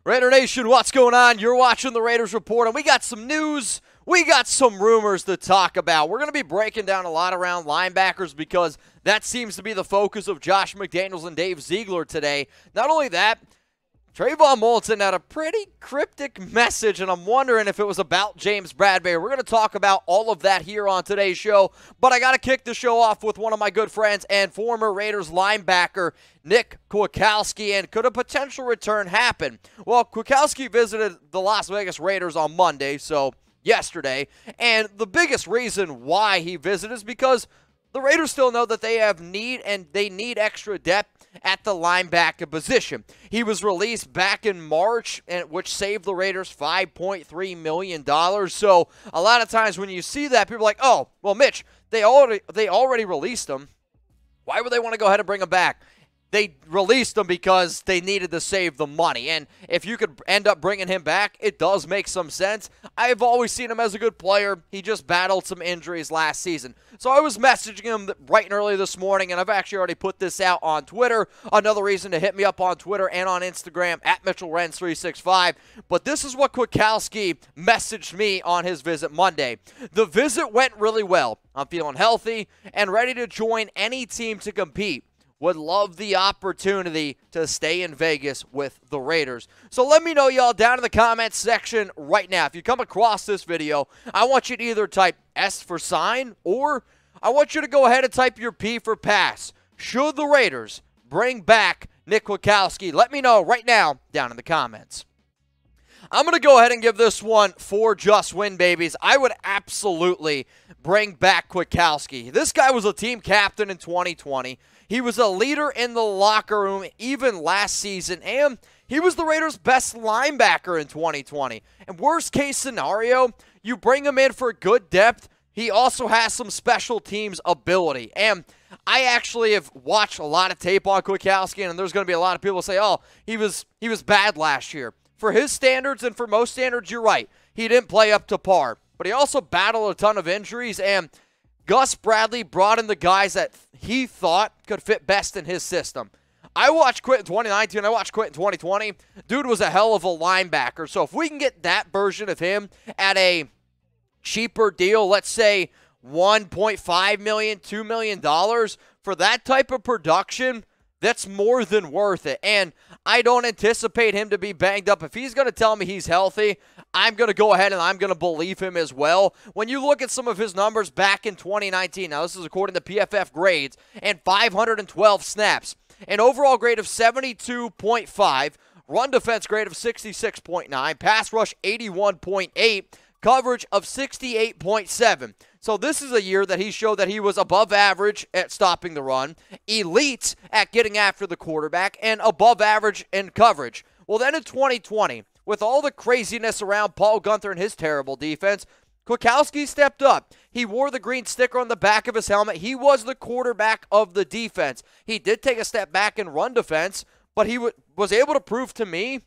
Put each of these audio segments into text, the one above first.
Raider Nation, what's going on? You're watching the Raiders Report, and we got some news. We got some rumors to talk about. We're going to be breaking down a lot around linebackers because that seems to be the focus of Josh McDaniels and Dave Ziegler today. Not only that, Trayvon Mullen sent out a pretty cryptic message, and I'm wondering if it was about James Bradberry. We're going to talk about all of that here on today's show, but I got to kick the show off with one of my good friends and former Raiders linebacker, Nick Kwiatkoski, and could a potential return happen? Well, Kwiatkoski visited the Las Vegas Raiders on Monday, so yesterday, and the biggest reason why he visited is because the Raiders still know that they have need and they need extra depth at the linebacker position. He was released back in March, which saved the Raiders $5.3 million. So a lot of times when you see that, people are like, oh, well, Mitch, they already released him. Why would they want to go ahead and bring him back? They released him because they needed to save the money. And if you could end up bringing him back, it does make some sense. I've always seen him as a good player. He just battled some injuries last season. So I was messaging him bright and early this morning, and I've actually already put this out on Twitter. Another reason to hit me up on Twitter and on Instagram, at MitchellRens365. But this is what Kwiatkoski messaged me on his visit Monday. The visit went really well. I'm feeling healthy and ready to join any team to compete. Would love the opportunity to stay in Vegas with the Raiders. So let me know, y'all, down in the comments section right now. If you come across this video, I want you to either type S for sign, or I want you to go ahead and type your P for pass. Should the Raiders bring back Nick Kwiatkoski? Let me know right now down in the comments. I'm going to go ahead and give this one 4 just win babies. I would absolutely bring back Kwiatkoski. This guy was a team captain in 2020. He was a leader in the locker room even last season, and he was the Raiders' best linebacker in 2020. And worst case scenario, you bring him in for good depth. He also has some special teams ability. And I actually have watched a lot of tape on Kwiatkoski, and there's going to be a lot of people who say, oh, he was bad last year. For his standards and for most standards, you're right. He didn't play up to par. But he also battled a ton of injuries, and Gus Bradley brought in the guys that he thought could fit best in his system. I watched Kwit in 2019. I watched Kwit in 2020. Dude was a hell of a linebacker. So if we can get that version of him at a cheaper deal, let's say $1.5 million, $2 million, for that type of production, that's more than worth it. And I don't anticipate him to be banged up. If he's going to tell me he's healthy, I'm going to go ahead and I'm going to believe him as well. When you look at some of his numbers back in 2019, now this is according to PFF grades, and 512 snaps, an overall grade of 72.5, run defense grade of 66.9, pass rush 81.8, coverage of 68.7. So this is a year that he showed that he was above average at stopping the run, elite at getting after the quarterback, and above average in coverage. Well, then in 2020, with all the craziness around Paul Guenther and his terrible defense, Kwiatkoski stepped up. He wore the green sticker on the back of his helmet. He was the quarterback of the defense. He did take a step back in run defense, but he was able to prove to me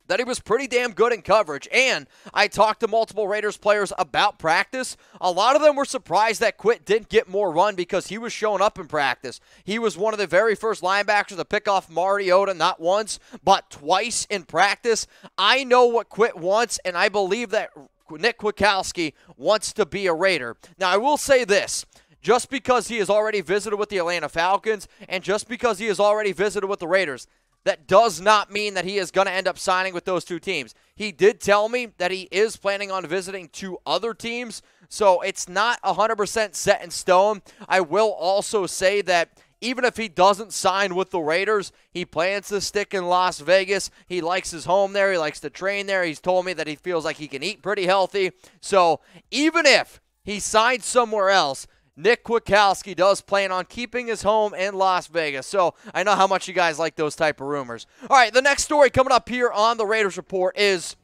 that he was pretty damn good in coverage. And I talked to multiple Raiders players about practice. A lot of them were surprised that Kwit didn't get more run because he was showing up in practice. He was one of the very first linebackers to pick off Mariota not once, but twice in practice. I know what Kwit wants, and I believe that Nick Kwiatkoski wants to be a Raider. Now, I will say this. Just because he has already visited with the Atlanta Falcons and just because he has already visited with the Raiders, that does not mean that he is going to end up signing with those two teams. He did tell me that he is planning on visiting 2 other teams, so it's not 100% set in stone. I will also say that even if he doesn't sign with the Raiders, he plans to stick in Las Vegas. He likes his home there. He likes to train there. He's told me that he feels like he can eat pretty healthy. So even if he signs somewhere else, Nick Kwiatkoski does plan on keeping his home in Las Vegas. So I know how much you guys like those type of rumors. All right, the next story coming up here on the Raiders Report is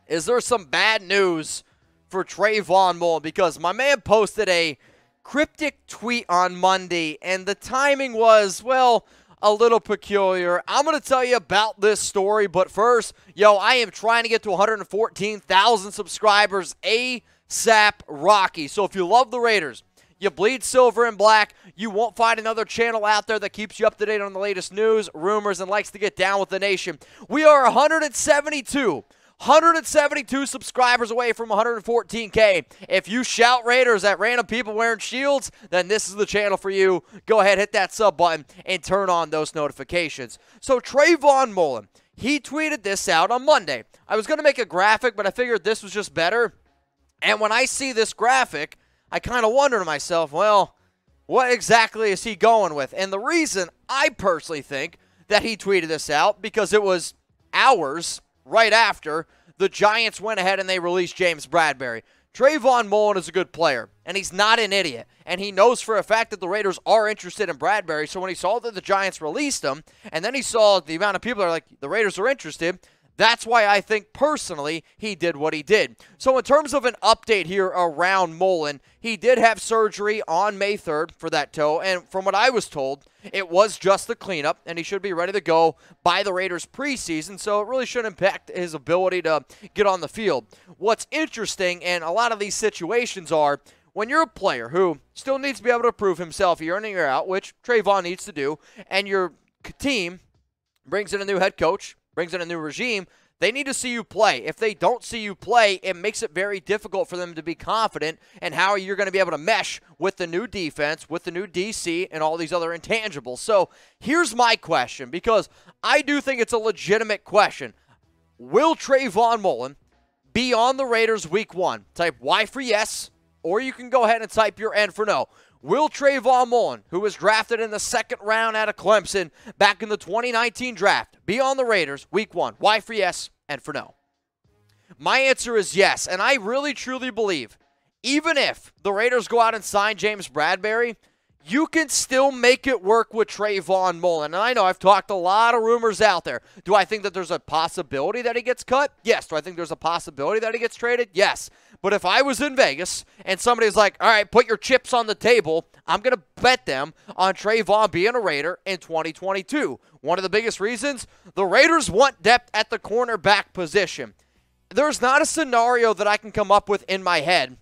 there some bad news for Trayvon Mullen? Because my man posted a cryptic tweet on Monday, and the timing was, well, a little peculiar. I'm going to tell you about this story, but first, I am trying to get to 114,000 subscribers ASAP Rocky. So if you love the Raiders, You bleed silver and black. You won't find another channel out there that keeps you up to date on the latest news, rumors, and likes to get down with the nation. We are 172 subscribers away from 114K. If you shout Raiders at random people wearing shields, then this is the channel for you. Go ahead, hit that sub button, and turn on those notifications. So Trayvon Mullen, he tweeted this out on Monday. I was going to make a graphic, but I figured this was just better. And when I see this graphic, I kind of wonder to myself, well, what exactly is he going with? And the reason I personally think that he tweeted this out, because it was hours right after the Giants went ahead and they released James Bradberry. Trayvon Mullen is a good player, and he's not an idiot. And he knows for a fact that the Raiders are interested in Bradberry. So when he saw that the Giants released him, and then he saw the amount of people that are like, the Raiders are interested, that's why I think personally he did what he did. So in terms of an update here around Mullen, he did have surgery on May 3rd for that toe, and from what I was told, it was just the cleanup, and he should be ready to go by the Raiders preseason, so it really shouldn't impact his ability to get on the field. What's interesting in a lot of these situations are, when you're a player who still needs to be able to prove himself year in and year out, which Trayvon needs to do, and your team brings in a new head coach, brings in a new regime, they need to see you play. If they don't see you play, it makes it very difficult for them to be confident in how you're going to be able to mesh with the new defense, with the new DC, and all these other intangibles. So here's my question, because I do think it's a legitimate question. Will Trayvon Mullen be on the Raiders week 1? Type Y for yes, or you can go ahead and type your N for no. Will Trayvon Mullen, who was drafted in the 2nd round out of Clemson back in the 2019 draft, be on the Raiders week 1? Y for yes and for no. My answer is yes, and I really truly believe even if the Raiders go out and sign James Bradberry, you can still make it work with Trayvon Mullen. And I know I've talked a lot of rumors out there. Do I think that there's a possibility that he gets cut? Yes. Do I think there's a possibility that he gets traded? Yes. But if I was in Vegas and somebody's like, all right, put your chips on the table, I'm going to bet them on Trayvon being a Raider in 2022. One of the biggest reasons, the Raiders want depth at the cornerback position. There's not a scenario that I can come up with in my head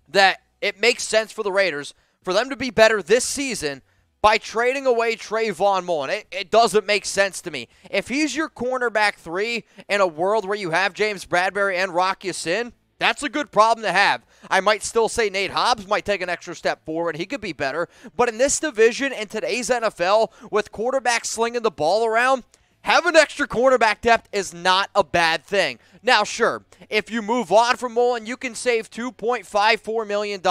that it makes sense for the Raiders for them to be better this season by trading away Trayvon Mullen. It doesn't make sense to me. If he's your cornerback 3 in a world where you have James Bradberry and Rock Ya-Sin, that's a good problem to have. I might still say Nate Hobbs might take an extra step forward. He could be better. But in this division, in today's NFL, with quarterbacks slinging the ball around, having extra cornerback depth is not a bad thing. Now, sure, if you move on from Mullen, you can save $2.54 million.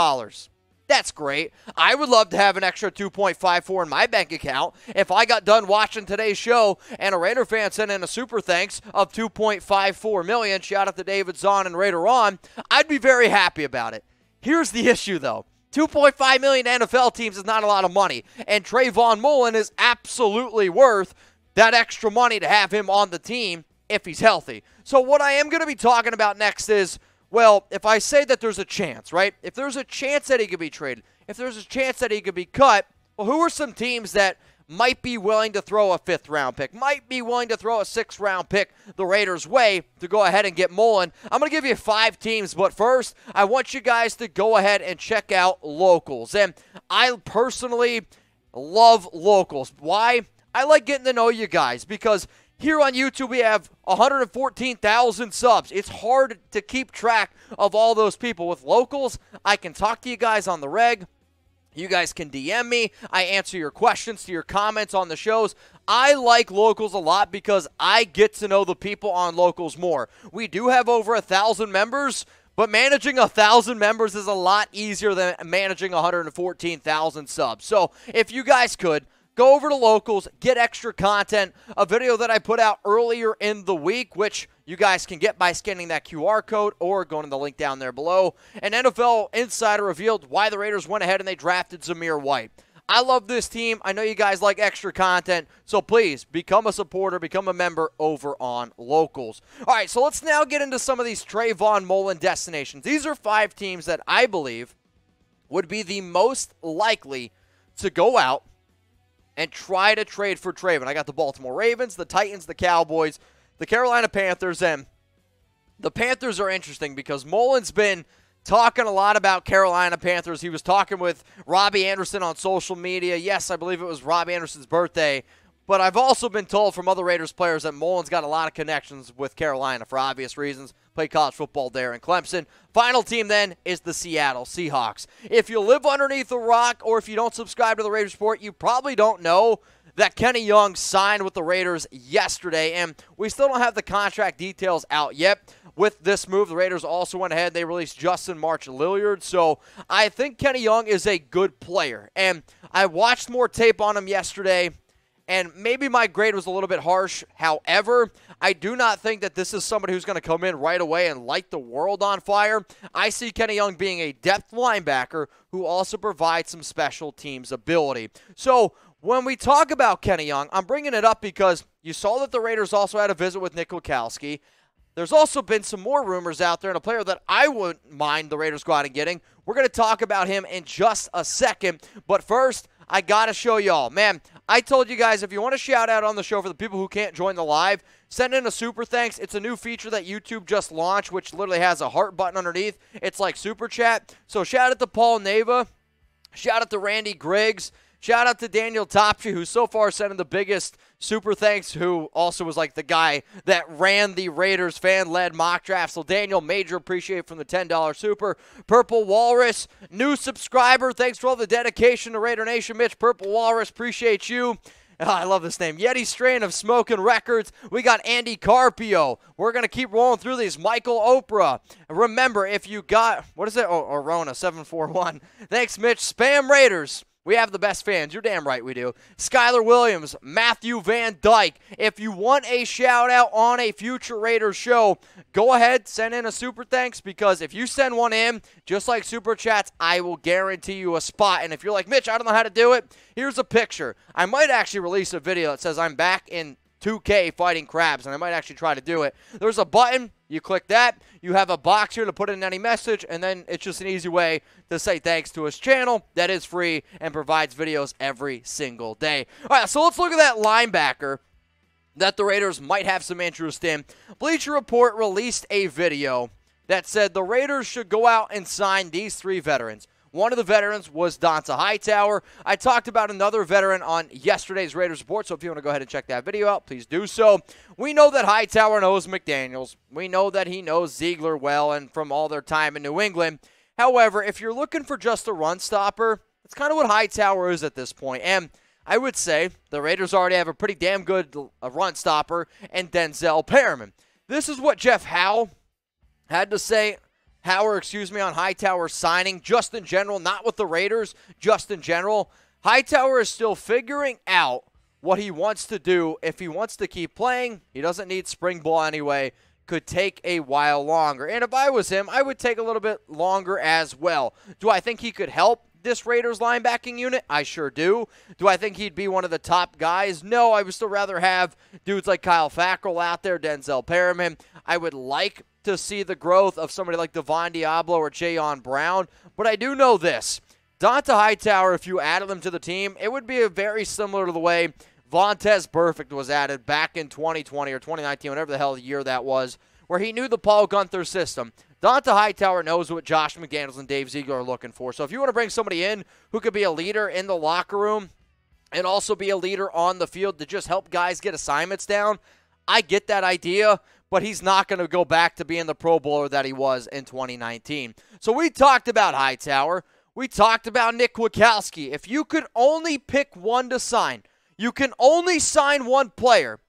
That's great. I would love to have an extra $2.54 in my bank account. If I got done watching today's show and a Raider fan sent in a super thanks of $2.54 million, shout out to David Zahn and Raider on, I'd be very happy about it. Here's the issue, though. $2.5 million NFL teams is not a lot of money, and Trayvon Mullen is absolutely worth that extra money to have him on the team if he's healthy. So what I am going to be talking about next is, well, if I say that there's a chance, right? If there's a chance that he could be traded, if there's a chance that he could be cut, well, who are some teams that might be willing to throw a 5th-round pick, might be willing to throw a 6th-round pick the Raiders' way to go ahead and get Mullen? I'm going to give you 5 teams, but first, I want you guys to go ahead and check out Locals. And I personally love Locals. Why? I like getting to know you guys because here on YouTube, we have 114,000 subs. It's hard to keep track of all those people. With Locals, I can talk to you guys on the reg. You guys can DM me. I answer your questions to your comments on the shows. I like Locals a lot because I get to know the people on Locals more. We do have over 1,000 members, but managing 1,000 members is a lot easier than managing 114,000 subs. So if you guys could, go over to Locals, get extra content, a video that I put out earlier in the week, which you guys can get by scanning that QR code or going to the link down there below. An NFL insider revealed why the Raiders went ahead and they drafted Zamir White. I love this team. I know you guys like extra content, so please become a supporter, become a member over on Locals. All right, so let's now get into some of these Trayvon Mullen destinations. These are 5 teams that I believe would be the most likely to go out and try to trade for Trayvon. I got the Baltimore Ravens, the Titans, the Cowboys, the Carolina Panthers, and the Panthers are interesting because Mullen's been talking a lot about Carolina Panthers. He was talking with Robbie Anderson on social media. Yes, I believe it was Robbie Anderson's birthday. But I've also been told from other Raiders players that Mullen's got a lot of connections with Carolina for obvious reasons. Played college football there in Clemson. Final team then is the Seattle Seahawks. If you live underneath a rock or if you don't subscribe to the Raiders Report, you probably don't know that Kenny Young signed with the Raiders yesterday, and we still don't have the contract details out yet. With this move, the Raiders also went ahead and they released Justin March-Lillard, so I think Kenny Young is a good player. And I watched more tape on him yesterday, and maybe my grade was a little bit harsh. However, I do not think that this is somebody who's going to come in right away and light the world on fire. I see Kenny Young being a depth linebacker who also provides some special teams ability. So when we talk about Kenny Young, I'm bringing it up because you saw that the Raiders also had a visit with Nick Kwiatkoski. There's also been some more rumors out there, and a player that I wouldn't mind the Raiders go out and getting. We're going to talk about him in just a second. But first, I got to show y'all. Man, I told you guys, if you want to shout out on the show for the people who can't join the live, send in a super thanks. It's a new feature that YouTube just launched, which literally has a heart button underneath. It's like super chat. So shout out to Paul Nava. Shout out to Randy Griggs. Shout out to Daniel Topsy, who so far sent in the biggest super thanks, who also was like the guy that ran the Raiders fan-led mock draft. So Daniel, major appreciate from the $10 super. Purple Walrus, new subscriber. Thanks for all the dedication to Raider Nation, Mitch. Purple Walrus, appreciate you. Oh, I love this name. Yeti Strain of Smoking Records. We got Andy Carpio. We're going to keep rolling through these. Michael Oprah. Remember, if you got, what is it? Oh, Orona 741. Thanks, Mitch. Spam Raiders. We have the best fans. You're damn right we do. Skylar Williams, Matthew Van Dyke. If you want a shout-out on a future Raiders show, go ahead, send in a super thanks, because if you send one in, just like super chats, I will guarantee you a spot. And if you're like, Mitch, I don't know how to do it, here's a picture. I might actually release a video that says I'm back in 2K fighting crabs, and I might actually try to do it. There's a button. You click that. You have a box here to put in any message, and then it's just an easy way to say thanks to his channel that is free and provides videos every single day. All right, so let's look at that linebacker that the Raiders might have some interest in. Bleacher Report released a video that said the Raiders should go out and sign these three veterans. One of the veterans was Donta Hightower. I talked about another veteran on yesterday's Raiders Report, so if you want to go ahead and check that video out, please do so. We know that Hightower knows McDaniels. We know that he knows Ziegler well and from all their time in New England. However, if you're looking for just a run stopper, that's kind of what Hightower is at this point. And I would say the Raiders already have a pretty damn good run stopper in Denzel Perriman. This is what Jeff Howard had to say. On Hightower signing, just in general, not with the Raiders, just in general. Hightower is still figuring out what he wants to do. If he wants to keep playing, he doesn't need spring ball anyway. Could take a while longer. And if I was him, I would take a little bit longer as well. Do I think he could help this Raiders linebacking unit? I sure do. Do I think he'd be one of the top guys? No, I would still rather have dudes like Kyle Fackrell out there, Denzel Perriman. I would like to see the growth of somebody like Devon Diablo or Jayon Brown. But I do know this. Donta Hightower, if you added him to the team, it would be very similar to the way Vontaze Burfict was added back in 2020 or 2019, whatever the hell the year that was, where he knew the Paul Guenther system. Donta Hightower knows what Josh McDaniels and Dave Ziegler are looking for. So if you want to bring somebody in who could be a leader in the locker room and also be a leader on the field to just help guys get assignments down, I get that idea, but he's not going to go back to being the Pro Bowler that he was in 2019. So we talked about Hightower. We talked about Nick Kwiatkoski. If you could only pick one to sign, you can only sign one player,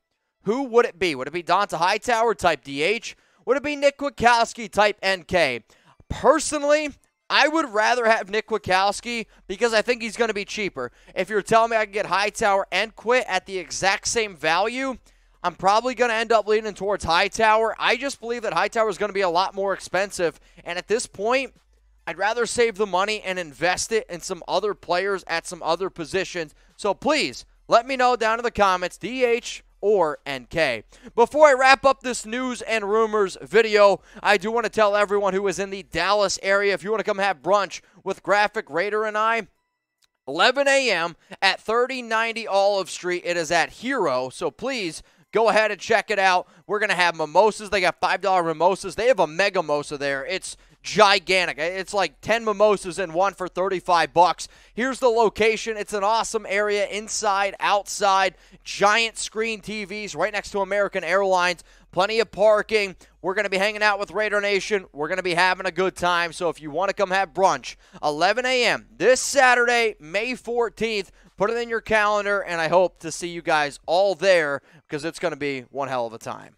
who would it be? Would it be Donta Hightower type DH? Would it be Nick Kwiatkoski type NK? Personally, I would rather have Nick Kwiatkoski because I think he's going to be cheaper. If you're telling me I can get Hightower and Kwit at the exact same value, I'm probably going to end up leaning towards Hightower. I just believe that Hightower is going to be a lot more expensive. And at this point, I'd rather save the money and invest it in some other players at some other positions. So please, let me know down in the comments, DH or NK. Before I wrap up this news and rumors video, I do want to tell everyone who is in the Dallas area, if you want to come have brunch with Graphic Raider and I, 11 a.m. at 3090 Olive Street. It is at Hero, so please go ahead and check it out. We're going to have mimosas. They got $5 mimosas. They have a mega mimosa there. It's gigantic. It's like 10 mimosas in one for $35. Here's the location. It's an awesome area, inside, outside, giant screen TVs right next to American Airlines, plenty of parking. We're going to be hanging out with Raider Nation. We're going to be having a good time. So if you want to come have brunch, 11 a.m. this Saturday, May 14th, put it in your calendar, and I hope to see you guys all there because it's going to be one hell of a time.